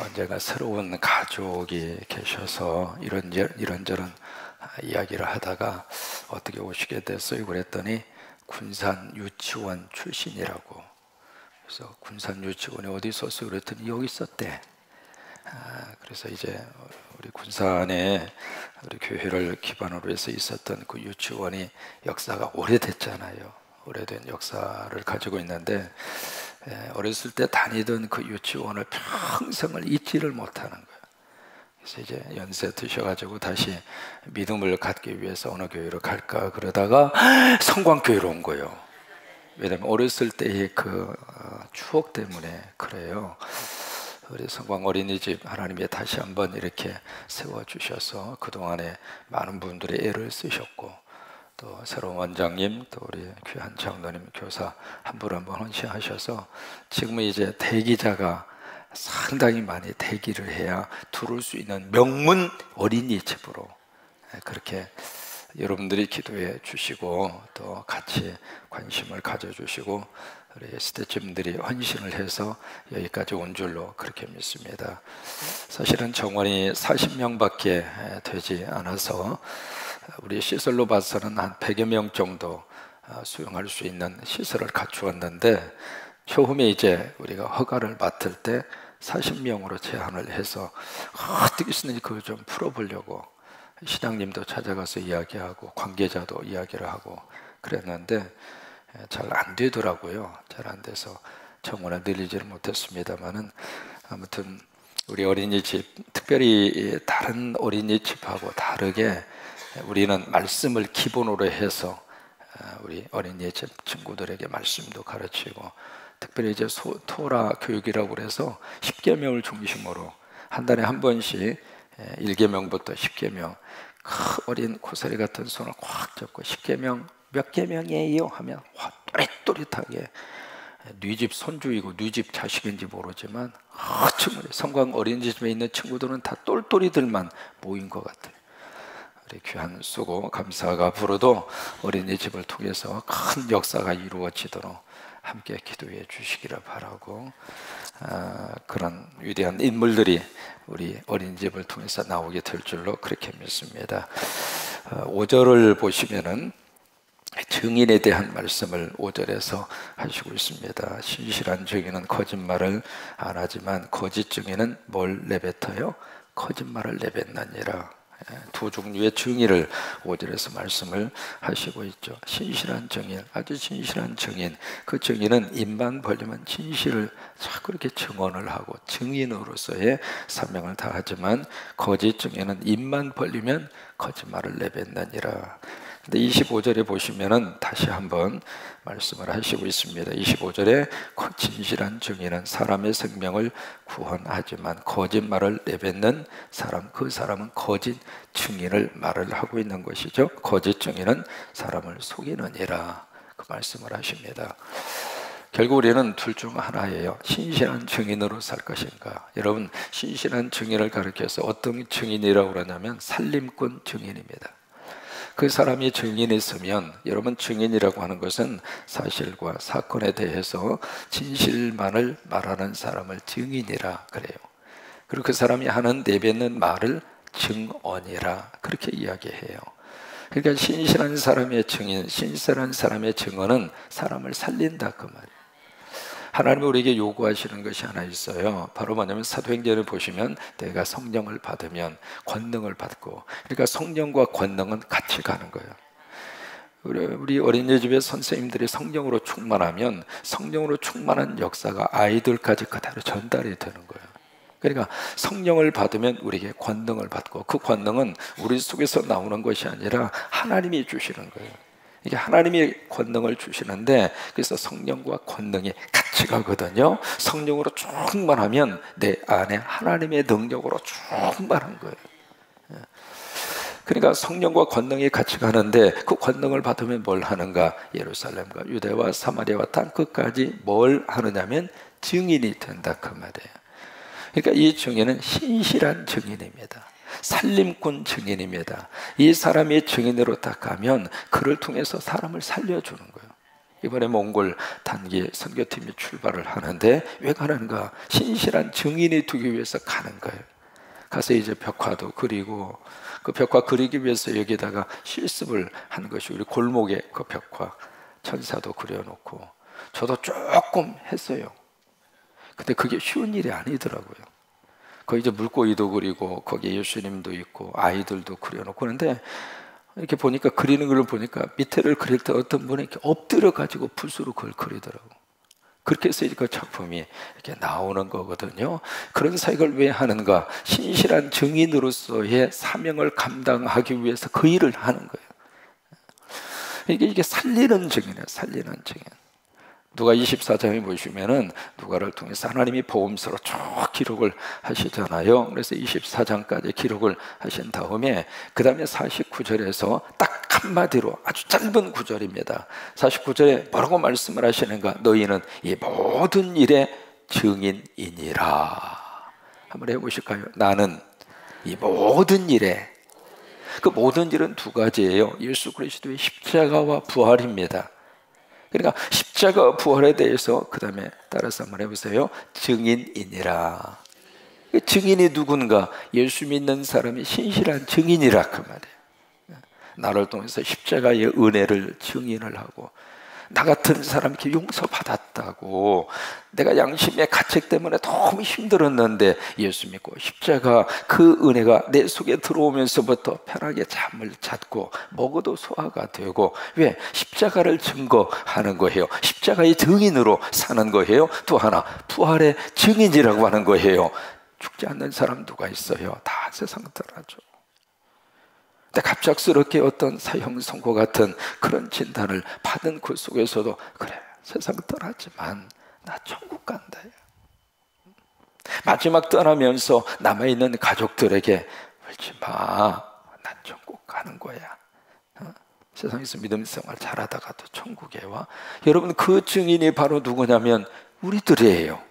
언젠가 새로운 가족이 계셔서 이런저런 이야기를 하다가 어떻게 오시게 됐어요? 그랬더니 군산 유치원 출신이라고. 그래서 군산 유치원이 어디 있었어요? 그랬더니 여기 있었대. 그래서 이제 우리 군산에 우리 교회를 기반으로 해서 있었던 그 유치원이 역사가 오래됐잖아요. 오래된 역사를 가지고 있는데 어렸을 때 다니던 그 유치원을 평생을 잊지를 못하는 거예요. 그래서 이제 연세 드셔가지고 다시 믿음을 갖기 위해서 어느 교회로 갈까 그러다가 성광교회로 온 거예요. 왜냐면 어렸을 때의 그 추억 때문에 그래요. 우리 성광 어린이집 하나님이 다시 한번 이렇게 세워주셔서 그동안에 많은 분들의 애를 쓰셨고, 또 새로운 원장님, 또 우리 귀한 장로님, 교사 한 분 한 분 헌신하셔서 지금은 이제 대기자가 상당히 많이 대기를 해야 들어올 수 있는 명문 어린이집으로 그렇게 여러분들이 기도해 주시고 또 같이 관심을 가져주시고 우리 스태프분들이 헌신을 해서 여기까지 온 줄로 그렇게 믿습니다. 사실은 정원이 40명밖에 되지 않아서 우리 시설로 봐서는 한 100여 명 정도 수용할 수 있는 시설을 갖추었는데, 처음에 이제 우리가 허가를 맡을 때 40명으로 제한을 해서 어떻게 쓰는지 그걸 좀 풀어보려고 시장님도 찾아가서 이야기하고 관계자도 이야기를 하고 그랬는데 잘 안 되더라고요. 잘 안 돼서 정원을 늘리지를 못했습니다만은, 아무튼 우리 어린이집, 특별히 다른 어린이집하고 다르게 우리는 말씀을 기본으로 해서 우리 어린이집 친구들에게 말씀도 가르치고, 특별히 이제 토라 교육이라고 그래서 10계명을 중심으로 한 달에 한 번씩 1계명부터 10계명 어린 고사리 같은 손을 꽉 잡고 10계명 몇 계명이에요 하면 또릿또릿하게, 네 집 손주이고 네 집 자식인지 모르지만 성광 어린이집에 있는 친구들은 다 똘똘이들만 모인 것 같아요. 우리 귀한 수고 감사가 앞으로도 어린이집을 통해서 큰 역사가 이루어지도록 함께 기도해 주시기를 바라고, 그런 위대한 인물들이 우리 어린이집을 통해서 나오게 될 줄로 그렇게 믿습니다. 5절을 보시면은 증인에 대한 말씀을 5절에서 하시고 있습니다. 신실한 증인은 거짓말을 안 하지만 거짓 증인은 뭘 내뱉어요? 거짓말을 내뱉느니라. 두 종류의 증인을 5절에서 말씀을 하시고 있죠. 신실한 증인, 아주 진실한 증인. 그 증인은 입만 벌리면 진실을 자꾸 이렇게 증언을 하고 증인으로서의 사명을 다하지만, 거짓 증인은 입만 벌리면 거짓말을 내뱉느니라. 근데 25절에 보시면은 다시 한번 말씀을 하시고 있습니다. 25절에 진실한 증인은 사람의 생명을 구원하지만 거짓말을 내뱉는 사람, 그 사람은 거짓 증인을 말을 하고 있는 것이죠. 거짓 증인은 사람을 속이느니라, 그 말씀을 하십니다. 결국 우리는 둘 중 하나예요. 신실한 증인으로 살 것인가. 여러분, 신실한 증인을 가리켜서 어떤 증인이라고 그러냐면 살림꾼 증인입니다. 그 사람이 증인이 있으면, 여러분 증인이라고 하는 것은 사실과 사건에 대해서 진실만을 말하는 사람을 증인이라 그래요. 그리고 그 사람이 하는 내뱉는 말을 증언이라 그렇게 이야기해요. 그러니까 신실한 사람의 증인, 신실한 사람의 증언은 사람을 살린다 그 말이에요. 하나님이 우리에게 요구하시는 것이 하나 있어요. 바로 뭐냐면 사도행전을 보시면 내가 성령을 받으면 권능을 받고, 그러니까 성령과 권능은 같이 가는 거예요. 우리 어린이집의 선생님들이 성령으로 충만하면 성령으로 충만한 역사가 아이들까지 그대로 전달이 되는 거예요. 그러니까 성령을 받으면 우리에게 권능을 받고, 그 권능은 우리 속에서 나오는 것이 아니라 하나님이 주시는 거예요. 이게 하나님이 권능을 주시는데, 그래서 성령과 권능이 같이 가거든요. 성령으로 충만하면 내 안에 하나님의 능력으로 충만한 거예요. 그러니까 성령과 권능이 같이 가는데, 그 권능을 받으면 뭘 하는가? 예루살렘과 유대와 사마리아와 땅끝까지 뭘 하느냐면 증인이 된다 그 말이에요. 그러니까 이 증인은 신실한 증인입니다. 살림꾼 증인입니다. 이 사람이 증인으로 딱 가면 그를 통해서 사람을 살려주는 거예요. 이번에 몽골 단기 선교팀이 출발을 하는데 왜 가는가? 신실한 증인이 되기 위해서 가는 거예요. 가서 이제 벽화도 그리고 그 벽화 그리기 위해서 여기다가 실습을 한 것이 우리 골목에 그 벽화 천사도 그려놓고 저도 조금 했어요. 근데 그게 쉬운 일이 아니더라고요. 거기 이제 물고기도 그리고 거기에 예수님도 있고 아이들도 그려놓고 그런데 이렇게 보니까 그리는 걸 보니까 밑에를 그릴 때 어떤 분이 이렇게 엎드려 가지고 붓으로 그걸 그리더라고. 그렇게 해서 그 작품이 이렇게 나오는 거거든요. 그런 사역을 왜 하는가? 신실한 증인으로서의 사명을 감당하기 위해서 그 일을 하는 거예요. 이게 살리는 증인이에요. 살리는 증인. 누가 24장에 보시면은 누가를 통해서 하나님이 복음서로 쭉 기록을 하시잖아요. 그래서 24장까지 기록을 하신 다음에 그 다음에 49절에서 딱 한마디로 아주 짧은 구절입니다. 49절에 뭐라고 말씀을 하시는가? 너희는 이 모든 일의 증인이니라. 한번 해보실까요? 나는 이 모든 일의, 그 모든 일은 두 가지예요. 예수 그리스도의 십자가와 부활입니다. 그러니까 십자가 부활에 대해서 그 다음에 따라서 한번 해보세요. 증인이니라. 증인이 누군가? 예수 믿는 사람이 신실한 증인이라 그 말이에요. 나를 통해서 십자가의 은혜를 증인을 하고 나 같은 사람께 용서받았다고, 내가 양심의 가책 때문에 너무 힘들었는데 예수 믿고 십자가 그 은혜가 내 속에 들어오면서부터 편하게 잠을 잤고 먹어도 소화가 되고, 왜? 십자가를 증거하는 거예요. 십자가의 증인으로 사는 거예요. 또 하나 부활의 증인이라고 하는 거예요. 죽지 않는 사람 누가 있어요? 다 세상 떠나죠. 근데 갑작스럽게 어떤 사형 선고 같은 그런 진단을 받은 그 속에서도 그래, 세상 떠나지만 나 천국 간다. 마지막 떠나면서 남아있는 가족들에게 울지 마, 난 천국 가는 거야. 세상에서 믿음 생활 잘하다가도 천국에 와. 여러분, 그 증인이 바로 누구냐면 우리들이에요.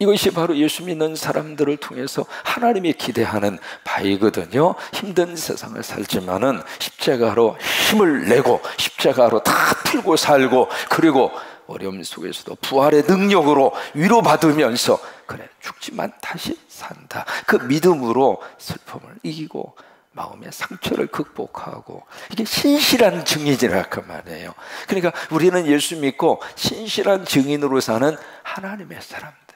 이것이 바로 예수 믿는 사람들을 통해서 하나님이 기대하는 바이거든요. 힘든 세상을 살지만은 십자가로 힘을 내고 십자가로 다 풀고 살고, 그리고 어려움 속에서도 부활의 능력으로 위로받으면서 그래, 죽지만 다시 산다. 그 믿음으로 슬픔을 이기고 마음의 상처를 극복하고, 이게 신실한 증인이라 그 말이에요. 그러니까 우리는 예수 믿고 신실한 증인으로 사는 하나님의 사람들.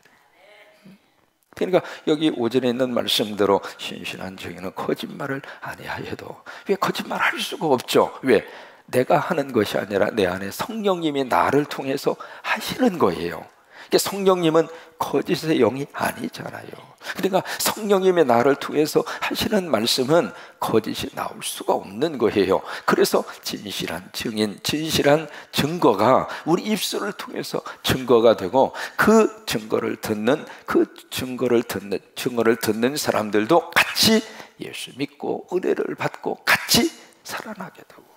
그러니까 여기 오전에 있는 말씀대로 신실한 증인은 거짓말을 아니하여도, 왜 거짓말할 수가 없죠? 왜? 내가 하는 것이 아니라 내 안에 성령님이 나를 통해서 하시는 거예요. 성령님은 거짓의 영이 아니잖아요. 그러니까 성령님이 나를 통해서 하시는 말씀은 거짓이 나올 수가 없는 거예요. 그래서 진실한 증인, 진실한 증거가 우리 입술을 통해서 증거가 되고, 그 증거를 듣는 사람들도 같이 예수 믿고 은혜를 받고 같이 살아나게 되고.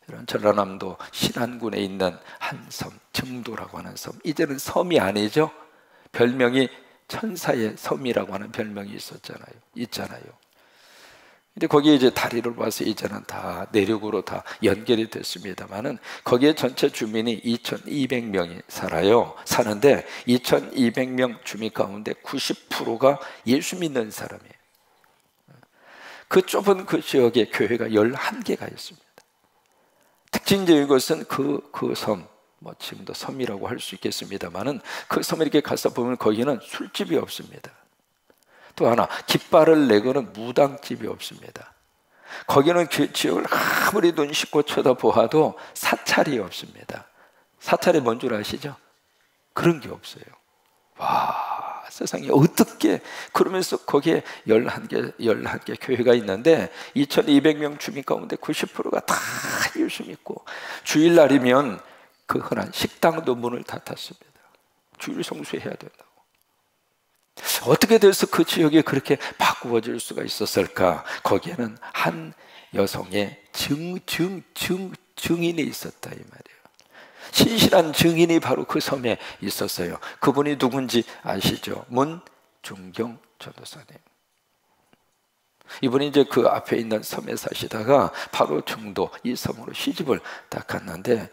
이런 전라남도 신안군에 있는 한 섬, 정도라고 하는 섬, 이제는 섬이 아니죠. 별명이 천사의 섬이라고 하는 별명이 있잖아요. 근데 거기에 이제 다리를 봐서 이제는 다 내륙으로 다 연결이 됐습니다만은 거기에 전체 주민이 2,200명이 사는데 2,200명 주민 가운데 90%가 예수 믿는 사람이에요. 그 좁은 그 지역에 교회가 11개가 있습니다. 특징적인 것은 그 섬, 지금도 섬이라고 할 수 있겠습니다만은 그 섬에 이렇게 가서 보면 거기는 술집이 없습니다. 또 하나, 깃발을 내거는 무당집이 없습니다. 거기는 그 지역을 아무리 눈 씻고 쳐다보아도 사찰이 없습니다. 사찰이 뭔 줄 아시죠? 그런 게 없어요. 와, 세상에 어떻게, 그러면서 거기에 11개 교회가 있는데 2,200명 주민 가운데 90%가 다 예수 믿고, 주일날이면 그 흔한 식당도 문을 닫았습니다. 주일 성수해야 된다고. 어떻게 돼서 그 지역이 그렇게 바꾸어질 수가 있었을까? 거기에는 한 여성의 증인이 있었다 이 말이에요. 신실한 증인이 바로 그 섬에 있었어요. 그분이 누군지 아시죠? 문중경 전도사님. 이분이 이제 그 앞에 있는 섬에 사시다가 바로 중도 이 섬으로 시집을 딱 갔는데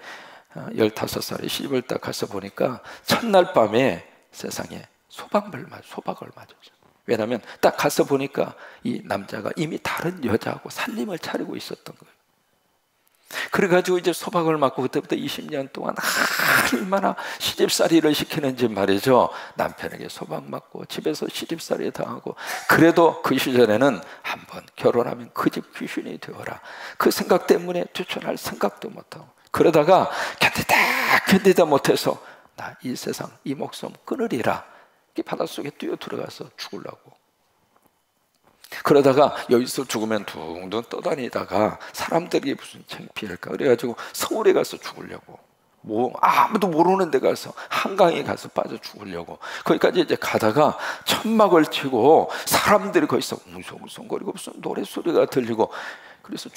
15살에 시집을 딱 가서 보니까 첫날 밤에 세상에 소박을 맞았어요. 왜냐하면 딱 가서 보니까 이 남자가 이미 다른 여자하고 살림을 차리고 있었던 거예요. 그래가지고 이제 소박을 맞고 그때부터 20년 동안 얼마나 시집살이를 시키는지 말이죠. 남편에게 소박 맞고 집에서 시집살이 당하고, 그래도 그 시절에는 한번 결혼하면 그 집 귀신이 되어라, 그 생각 때문에 추천할 생각도 못하고, 그러다가 견디다 못해서 나 이 세상 이 목숨 끊으리라, 바닷속에 뛰어 들어가서 죽으려고. 그러다가 여기서 죽으면 둥둥 떠다니다가 사람들이 무슨 창피할까 그래가지고 서울에 가서 죽으려고, 뭐 아무도 모르는 데 가서 한강에 가서 빠져 죽으려고, 거기까지 이제 가다가 천막을 치고 사람들이 거기서 웅성웅성거리고 무슨 노래소리가 들리고, 그래서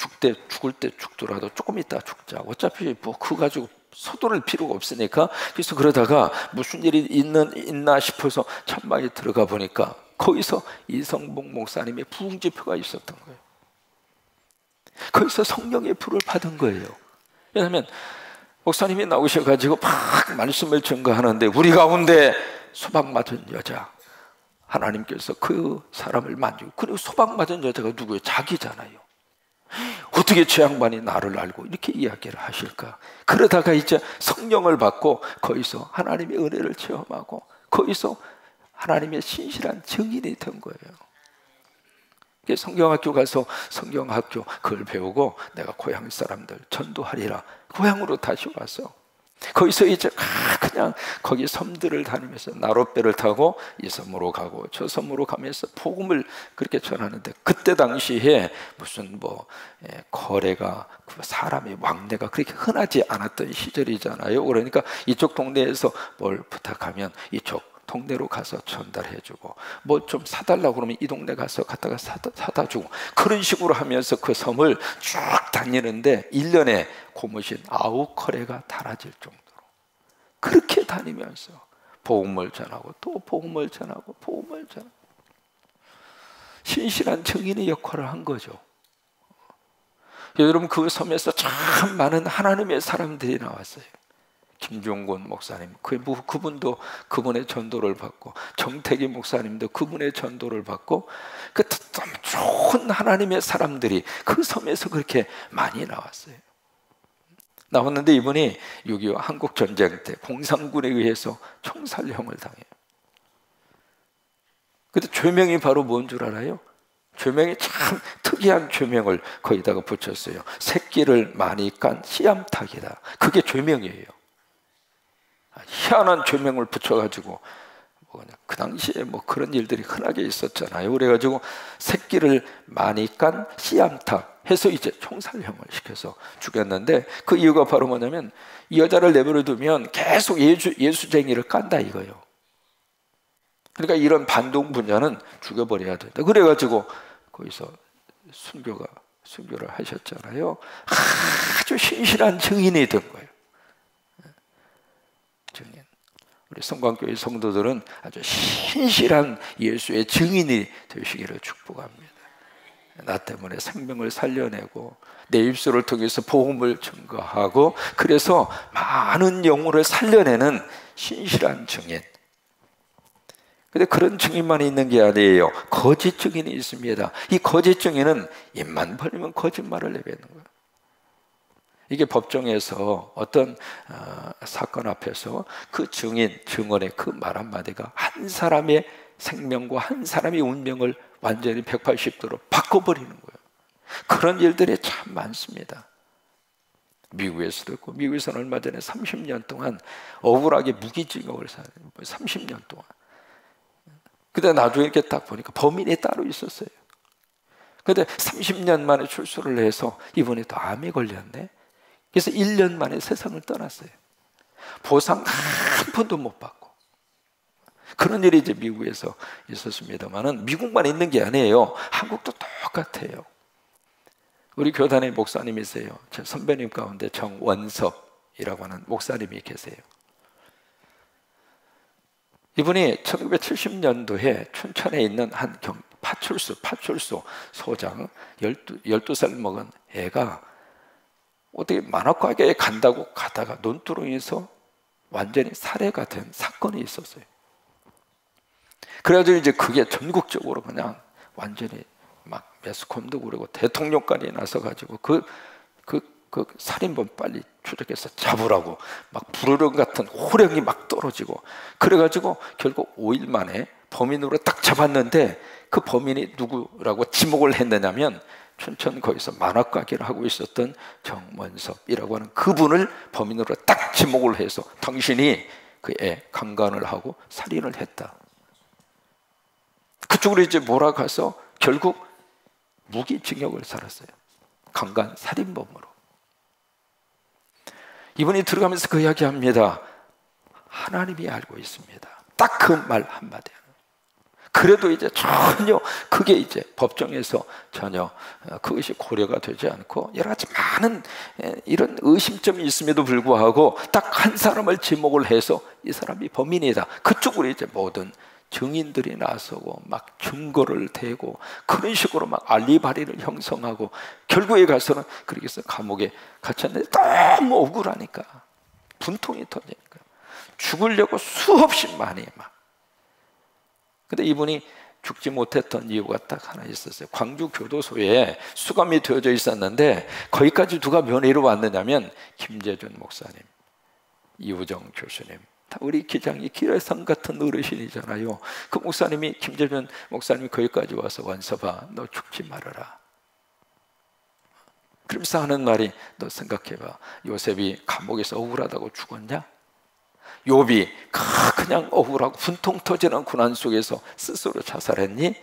죽을 때 죽더라도 조금 있다 죽자, 어차피 뭐 그거 가지고 서두를 필요가 없으니까. 그래서 그러다가 무슨 일이 있나 싶어서 천막에 들어가 보니까 거기서 이성봉 목사님의 부흥지표가 있었던 거예요. 거기서 성령의 불을 받은 거예요. 왜냐하면 목사님이 나오셔가지고 막 말씀을 증거하는데 우리 가운데 소박 맞은 여자, 하나님께서 그 사람을 만지고, 그리고 소박 맞은 여자가 누구예요? 자기잖아요. 어떻게 저 양반이 나를 알고 이렇게 이야기를 하실까? 그러다가 이제 성령을 받고 거기서 하나님의 은혜를 체험하고 거기서 하나님의 신실한 증인이 된 거예요. 성경학교 가서 성경학교 그걸 배우고 내가 고향 사람들 전도하리라, 고향으로 다시 와서 거기서 이제 그냥 거기 섬들을 다니면서 나룻배를 타고 이 섬으로 가고 저 섬으로 가면서 복음을 그렇게 전하는데, 그때 당시에 무슨 뭐 거래가, 사람의 왕래가 그렇게 흔하지 않았던 시절이잖아요. 그러니까 이쪽 동네에서 뭘 부탁하면 이쪽 동네로 가서 전달해주고, 뭐 좀 사달라고 그러면 이 동네 가서 갔다가 사다 주고, 그런 식으로 하면서 그 섬을 쭉 다니는데 1년에 고무신 9커레가 달아질 정도로 그렇게 다니면서 복음을 전하고 또 복음을 전하고 복음을 전하고 신실한 증인의 역할을 한 거죠. 여러분, 그 섬에서 참 많은 하나님의 사람들이 나왔어요. 김종곤 목사님, 그분도 그분의 전도를 받고, 정태기 목사님도 그분의 전도를 받고, 그 참 좋은 하나님의 사람들이 그 섬에서 그렇게 많이 나왔어요. 나왔는데 이분이 6.25 한국전쟁 때 공산군에 의해서 총살형을 당해요. 근데 죄명이 바로 뭔 줄 알아요? 죄명이 참 특이한 죄명을 거기다가 붙였어요. 새끼를 많이 깐 씨암탉이다. 그게 죄명이에요. 희한한 죄명을 붙여가지고, 그 당시에 뭐 그런 일들이 흔하게 있었잖아요. 그래가지고 새끼를 많이 깐 씨암탉 해서 이제 총살형을 시켜서 죽였는데, 그 이유가 바로 뭐냐면 이 여자를 내버려 두면 계속 예수쟁이를 깐다 이거예요. 그러니까 이런 반동분자는 죽여버려야 된다. 그래가지고 거기서 순교를 하셨잖아요. 아주 신실한 증인이 된 거예요. 증인. 우리 성광교회 성도들은 아주 신실한 예수의 증인이 되시기를 축복합니다. 나 때문에 생명을 살려내고 내 입술을 통해서 복음을 증거하고, 그래서 많은 영혼을 살려내는 신실한 증인. 근데 그런 증인만 있는 게 아니에요. 거짓 증인이 있습니다. 이 거짓 증인은 입만 벌리면 거짓말을 내뱉는 거예요. 이게 법정에서 어떤 사건 앞에서 그 증언의 그 말 한마디가 한 사람의 생명과 한 사람의 운명을 완전히 180도로 바꿔버리는 거예요. 그런 일들이 참 많습니다. 미국에서도 있고, 미국에서는 얼마 전에 30년 동안 억울하게 무기징역을 사는 30년 동안. 근데 나중에 이렇게 딱 보니까 범인이 따로 있었어요. 근데 30년 만에 출소를 해서 이번에 또 암에 걸렸네. 그래서 1년 만에 세상을 떠났어요. 보상 한 푼도 못 받고. 그런 일이 이제 미국에서 있었습니다만은, 미국만 있는 게 아니에요. 한국도 똑같아요. 우리 교단의 목사님이세요. 제 선배님 가운데 정원섭이라고 하는 목사님이 계세요. 이분이 1970년도에 춘천에 있는 한 파출소 소장 12살 먹은 애가 어떻게 만화가게에 간다고 가다가 논두렁에서 완전히 살해가 된 사건이 있었어요. 그래가지고 이제 그게 전국적으로 그냥 완전히 막 매스컴도 그러고 대통령까지 나서가지고 그 살인범 빨리 추적해서 잡으라고 막 부르릉 같은 호령이 막 떨어지고, 그래가지고 결국 5일 만에 범인으로 딱 잡았는데, 그 범인이 누구라고 지목을 했느냐면 춘천 거기서 만화가게를 하고 있었던 정원섭이라고 하는 그분을 범인으로 딱 지목을 해서 당신이 그 애 강간을 하고 살인을 했다. 그쪽으로 이제 몰아가서 결국 무기징역을 살았어요. 강간 살인범으로. 이분이 들어가면서 그 이야기합니다. 하나님이 알고 있습니다. 딱 그 말 한마디. 그래도 이제 전혀 그게 이제 법정에서 전혀 그것이 고려가 되지 않고 여러 가지 많은 이런 의심점이 있음에도 불구하고 딱 한 사람을 지목을 해서 이 사람이 범인이다. 그쪽으로 이제 모든 증인들이 나서고 막 증거를 대고 그런 식으로 막 알리바리를 형성하고 결국에 가서는 그렇게 해서 감옥에 갇혔는데 너무 억울하니까 분통이 터지니까 죽으려고 수없이 많이 막. 근데 이분이 죽지 못했던 이유가 딱 하나 있었어요. 광주 교도소에 수감이 되어져 있었는데 거기까지 누가 면회로 왔느냐면 김재준 목사님, 이우정 교수님, 다 우리 기장이 기래상 같은 어르신이잖아요. 그 목사님이, 김재준 목사님이 거기까지 와서 원서봐, 너 죽지 말아라. 그러면서 하는 말이, 너 생각해봐. 요셉이 감옥에서 억울하다고 죽었냐? 욥이 그냥 억울하고 분통 터지는 고난 속에서 스스로 자살했니?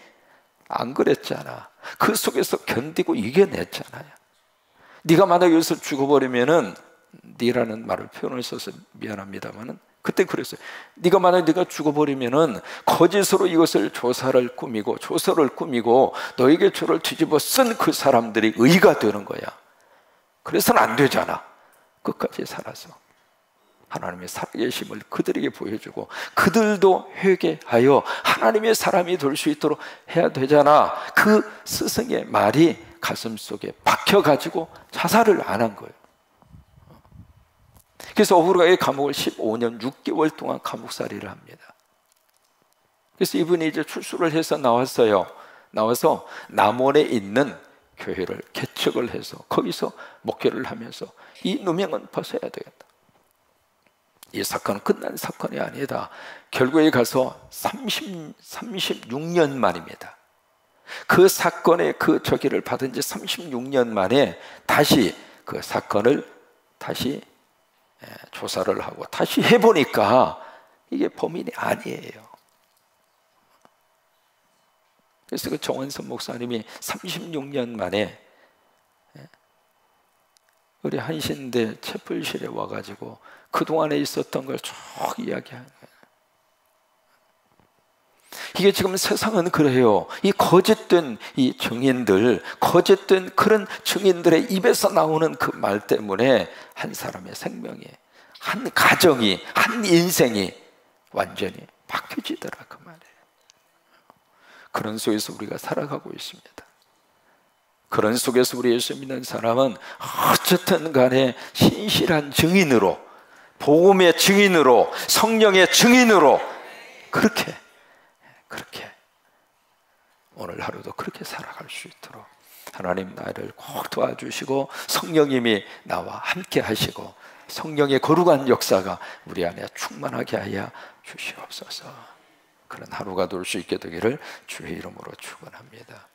안 그랬잖아. 그 속에서 견디고 이겨냈잖아요. 네가 만약 여기서 죽어버리면은, 네라는 말을 표현을 써서 미안합니다만은 그때 그랬어요. 네가 만약 네가 죽어버리면은 거짓으로 이것을 조서를 꾸미고 너에게 죄를 뒤집어 쓴 그 사람들이 의가 되는 거야. 그래서는 안 되잖아. 끝까지 살아서 하나님의 살아계심을 그들에게 보여주고 그들도 회개하여 하나님의 사람이 될 수 있도록 해야 되잖아. 그 스승의 말이 가슴속에 박혀가지고 자살을 안 한 거예요. 그래서 억울하게 감옥을 15년 6개월 동안 감옥살이를 합니다. 그래서 이분이 이제 출소를 해서 나왔어요. 나와서 남원에 있는 교회를 개척을 해서 거기서 목회를 하면서 이 누명은 벗어야 되겠다. 이 사건은 끝난 사건이 아니다. 결국에 가서 36년 만입니다. 그 사건의 그 저기를 받은 지 36년 만에 다시 그 사건을 다시 조사를 하고 다시 해보니까 이게 범인이 아니에요. 그래서 그 정원섭 목사님이 36년 만에 우리 한신대 채플실에 와가지고 그동안에 있었던 걸 쭉 이야기하는 거예요. 이게 지금 세상은 그래요. 이 거짓된 이 증인들, 거짓된 그런 증인들의 입에서 나오는 그 말 때문에 한 사람의 생명이, 한 가정이, 한 인생이 완전히 바뀌어지더라 그 말이에요. 그런 속에서 우리가 살아가고 있습니다. 그런 속에서 우리 예수 믿는 사람은 어쨌든 간에 신실한 증인으로, 복음의 증인으로, 성령의 증인으로 그렇게 오늘 하루도 그렇게 살아갈 수 있도록 하나님 나를 꼭 도와주시고 성령님이 나와 함께 하시고 성령의 거룩한 역사가 우리 안에 충만하게 하여 주시옵소서. 그런 하루가 될 수 있게 되기를 주의 이름으로 축원합니다.